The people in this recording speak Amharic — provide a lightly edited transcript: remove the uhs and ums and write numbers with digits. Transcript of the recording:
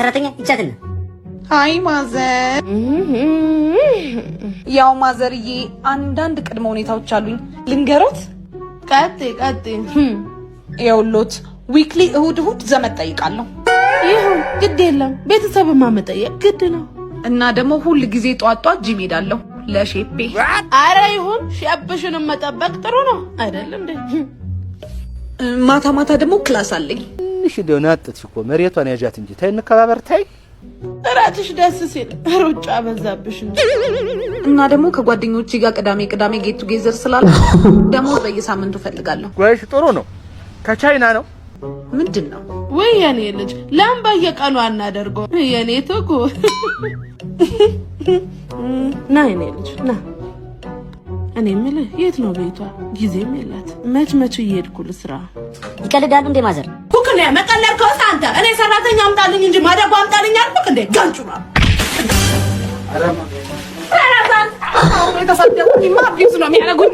ሰራተኛ ይቻትና ሃይ ማዘር ያው ማዘርዬ አንዳንድ ቅድመ ሁኔታዎች አሉኝ ልንገሮት ቀጥ ይኸውልዎት ዊክሊ እሁድ ዘመድ ጠይቃለሁ ይሁን ግድ የለም ቤተሰብማ መጠየቅ ግድ ነው እና ደግሞ ሁሉ ጊዜ ጧት ጂም ሄዳለሁ ለሼፔ አረ ይሁን ሼፕሽን መጠበቅ ጥሩ ነው አይደል እንዴ ማታ ደግሞ ክላስ አለኝ እሺ ደውናጥሽ እኮ መሬቷን ያጃት እንጂ ታይ እንከባበር ታይ እራትሽ ደስ ሲል ሩጫ በዛብሽ እንጂ እና ደግሞ ከጓደኞቼ ጋር ቅዳሜ ጌት ቱጌዘር ስላለ ደግሞ በየሳምንቱ ፈልጋለሁ ወይስ ጥሩ ነው ከቻይና ነው ምንድነው ወይ የኔ ልጅ ለምን በየቀኑ አናደርገው የኔ ተኮ ና የኔ ልጅ ና እኔ የምልህ የት ነው ቤቷ ጊዜም የላት መች እየሄድኩ ልስራ ይቀልዳሉ እንዴ ማዘር ኩክኔ መቀለር ከውስጥ አንተ እኔ ሰራተኛ አምጣልኝ እንጂ ማደጎ አምጣልኝ አልኩክ እንዴ ጋንጩማ አረማ አራዛን አሁን የተሰደቁኝ ማብዩስ ነው የሚያደርጉኝ